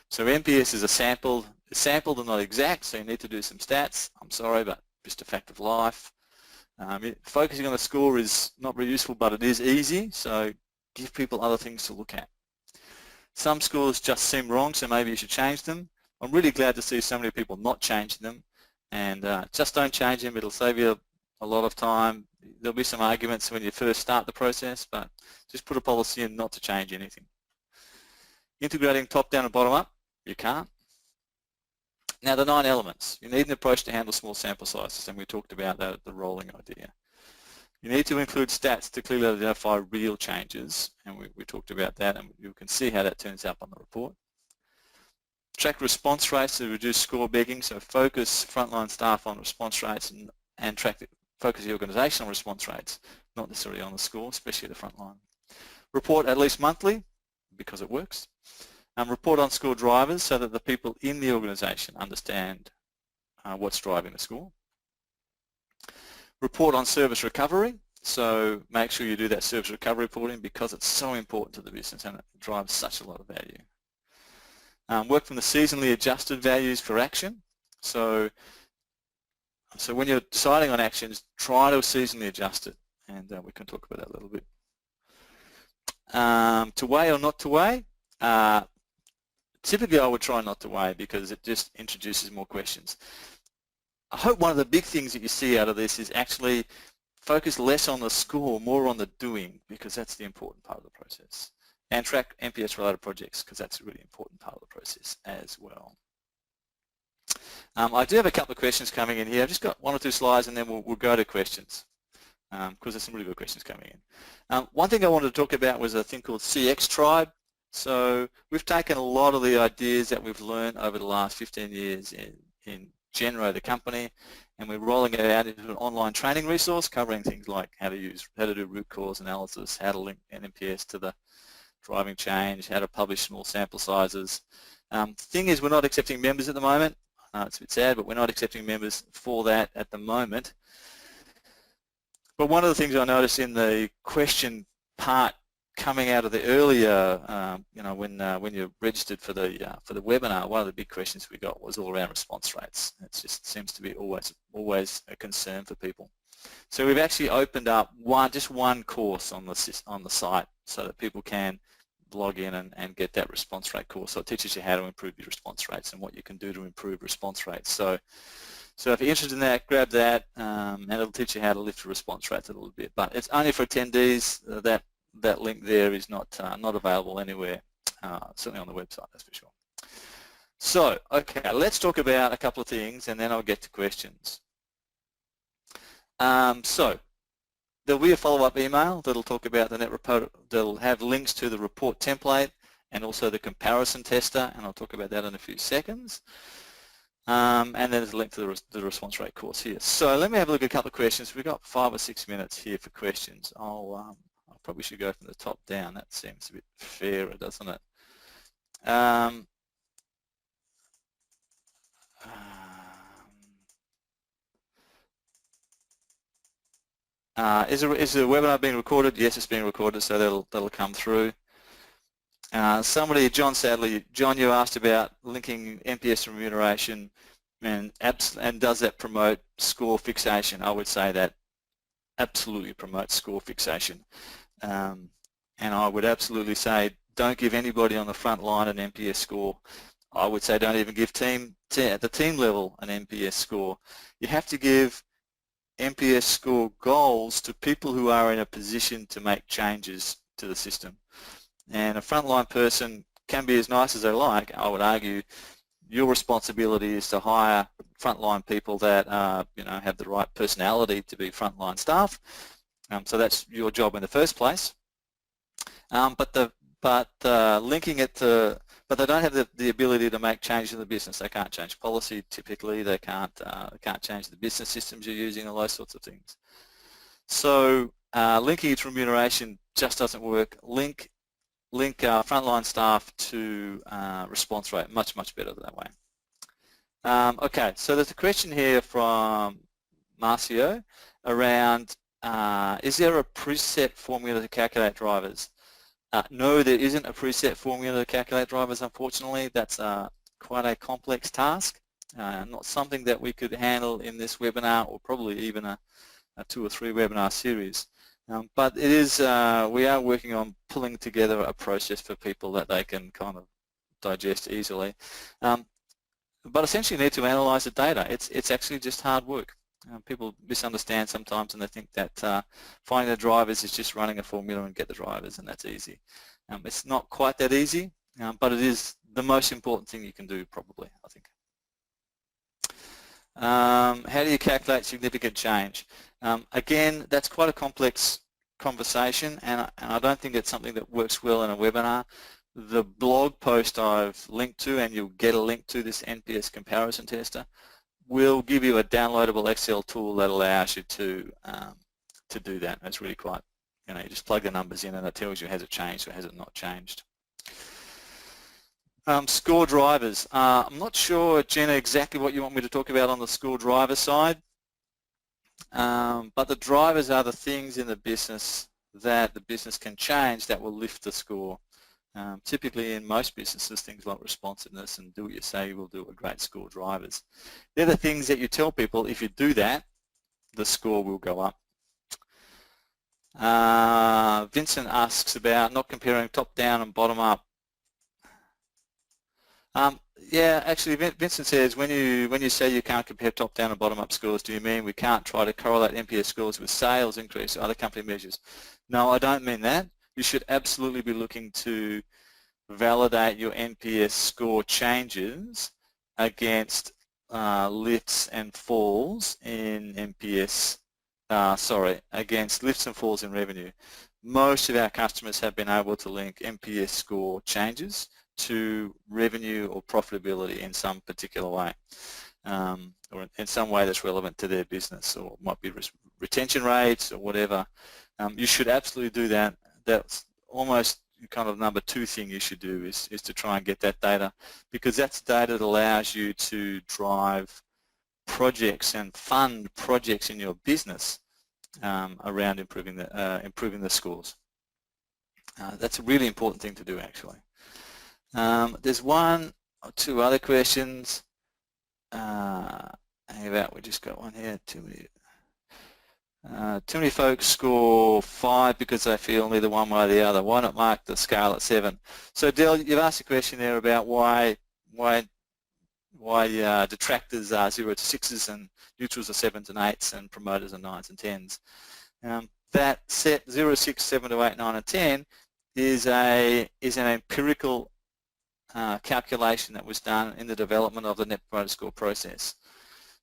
Speaker 2: So NPS is sampled and not exact, so you need to do some stats. I'm sorry, but just a fact of life. Focusing on the score is not very useful, but it is easy, so give people other things to look at. Some scores just seem wrong, so maybe you should change them. I'm really glad to see so many people not changing them, and just don't change them. It'll save you a lot of time. There'll be some arguments when you first start the process, but just put a policy in not to change anything. Integrating top-down and bottom-up, you can't. Now the 9 elements. You need an approach to handle small sample sizes, and we talked about that at the rolling idea. You need to include stats to clearly identify real changes, and we talked about that, and you can see how that turns up on the report. Track response rates to reduce score begging, so focus frontline staff on response rates and focus the organisation on response rates, not necessarily on the score, especially the frontline. Report at least monthly, because it works. Report on score drivers so that the people in the organisation understand what's driving the score. Report on service recovery, so make sure you do that service recovery reporting, because it's so important to the business and it drives such a lot of value. Work from the seasonally adjusted values for action. So when you're deciding on actions, try to seasonally adjust it, and we can talk about that a little bit. To weigh or not to weigh, typically I would try not to weigh, because it just introduces more questions. I hope one of the big things that you see out of this is actually focus less on the score, more on the doing, because that's the important part of the process. And track NPS related projects, because that's a really important part of the process as well. I do have a couple of questions coming in here. I've just got 1 or 2 slides, and then we'll go to questions, because there's some really good questions coming in. One thing I wanted to talk about was a thing called CX Tribe. So we've taken a lot of the ideas that we've learned over the last 15 years in Genero, the company, and we're rolling it out into an online training resource covering things like how to do root cause analysis, how to link NPS to the driving change, how to publish small sample sizes. Thing is, we're not accepting members at the moment. It's a bit sad, but we're not accepting members for that at the moment. But one of the things I noticed in the question part coming out of the earlier, you know, when you registered for the webinar, one of the big questions we got was all around response rates. It just seems to be always a concern for people. So we've actually opened up just one course on the site so that people can log in and get that response rate course. So it teaches you how to improve your response rates and what you can do to improve response rates. So if you're interested in that, grab that, and it'll teach you how to lift your response rates a little bit. But it's only for attendees. That link there is not available anywhere, certainly on the website, that's for sure. So, okay, let's talk about a couple of things, and then I'll get to questions. So there'll be a follow-up email that'll talk about the net report. That'll have links to the report template and also the comparison tester, and I'll talk about that in a few seconds. And then there's a link to the response rate course here. So let me have a look at a couple of questions. We've got 5 or 6 minutes here for questions. I probably should go from the top down. That seems a bit fairer, doesn't it? Is the webinar being recorded? Yes, it's being recorded, so that'll come through. Somebody, John Sadley, John, you asked about linking NPS remuneration, and does that promote score fixation? I would say that absolutely promotes score fixation, and I would absolutely say don't give anybody on the front line an NPS score. I would say don't even give at the team level an NPS score. You have to give NPS score goals to people who are in a position to make changes to the system. And a frontline person can be as nice as they like. I would argue your responsibility is to hire frontline people that have the right personality to be frontline staff. So that's your job in the first place. But linking it to, but they don't have the ability to make change in the business. They can't change policy typically. They can't change the business systems you're using, all those sorts of things. So linking it to remuneration just doesn't work. Link frontline staff to response rate, much better that way. Okay, so there's a question here from Marcio around is there a preset formula to calculate drivers? No, there isn't a preset formula to calculate drivers, unfortunately. That's quite a complex task, not something that we could handle in this webinar or probably even a 2 or 3 webinar series. But it is, we are working on pulling together a process for people that they can kind of digest easily. But essentially you need to analyze the data. It's actually just hard work. People misunderstand sometimes and they think that finding the drivers is just running a formula and get the drivers and that's easy. It's not quite that easy, but it is the most important thing you can do probably, I think. How do you calculate significant change? Again, that's quite a complex conversation and I don't think it's something that works well in a webinar. The blog post I've linked to, and you'll get a link to this NPS comparison tester, will give you a downloadable Excel tool that allows you to do that. It's really quite, you just plug the numbers in and it tells you has it changed or has it not changed. Score drivers. I'm not sure, Jenna, exactly what you want me to talk about on the score driver side, but the drivers are the things in the business that the business can change that will lift the score. Typically in most businesses, things like responsiveness and do what you say you will do are great score drivers. They're the things that you tell people if you do that, the score will go up. Vincent asks about not comparing top down and bottom up. Yeah, actually Vincent says when you say you can't compare top down and bottom up scores, do you mean we can't try to correlate NPS scores with sales increase or other company measures? No, I don't mean that. You should absolutely be looking to validate your NPS score changes against lifts and falls in NPS, against lifts and falls in revenue. Most of our customers have been able to link NPS score changes to revenue or profitability in some particular way, or in some way that's relevant to their business, or it might be retention rates or whatever. You should absolutely do that. That's almost kind of number 2 thing you should do is to try and get that data, because that's data that allows you to drive projects and fund projects in your business around improving the scores. That's a really important thing to do, actually. There's one or two other questions. Hang about, we just got one here. Too many folks score 5 because they feel neither one way or the other. Why not mark the scale at 7? So, Del, you've asked a question there about why detractors are 0 to 6s and neutrals are 7s and 8s and promoters are 9s and 10s. That set 0, 6, 7 to 8, 9 and 10 is an empirical calculation that was done in the development of the Net Promoter Score process.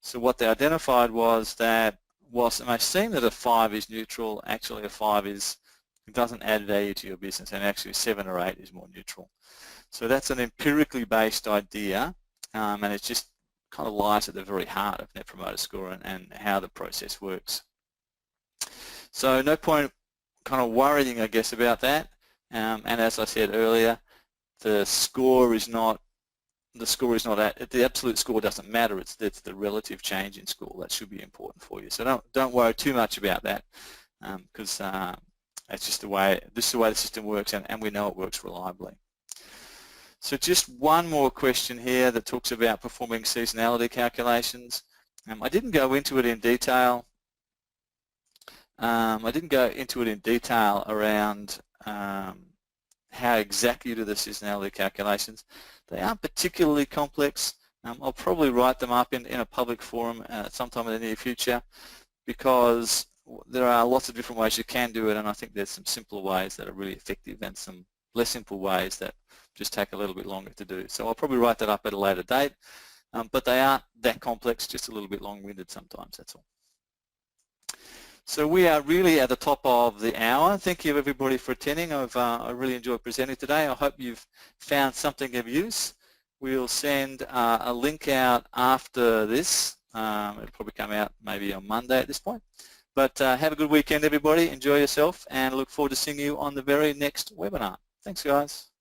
Speaker 2: So what they identified was that whilst it may seem that a 5 is neutral, actually a 5 doesn't add value to your business, and actually 7 or 8 is more neutral. So that's an empirically based idea, and it just kind of lies at the very heart of Net Promoter Score and how the process works. So no point kind of worrying, I guess, about that. And as I said earlier, the score is not the absolute score doesn't matter. It's the relative change in score that should be important for you. So don't worry too much about that, because it's just the way the system works, and we know it works reliably. So just one more question here that talks about performing seasonality calculations. I didn't go into it in detail. Around how exactly you do the seasonality calculations. They aren't particularly complex. I'll probably write them up in a public forum sometime in the near future, because there are lots of different ways you can do it, and I think there's some simpler ways that are really effective and some less simple ways that just take a little bit longer to do. So I'll probably write that up at a later date, but they aren't that complex, just a little bit long-winded sometimes, that's all. So we are really at the top of the hour. Thank you everybody for attending. I really enjoyed presenting today. I hope you've found something of use. We'll send a link out after this. It'll probably come out maybe on Monday at this point. But have a good weekend everybody. Enjoy yourself, and look forward to seeing you on the very next webinar. Thanks guys.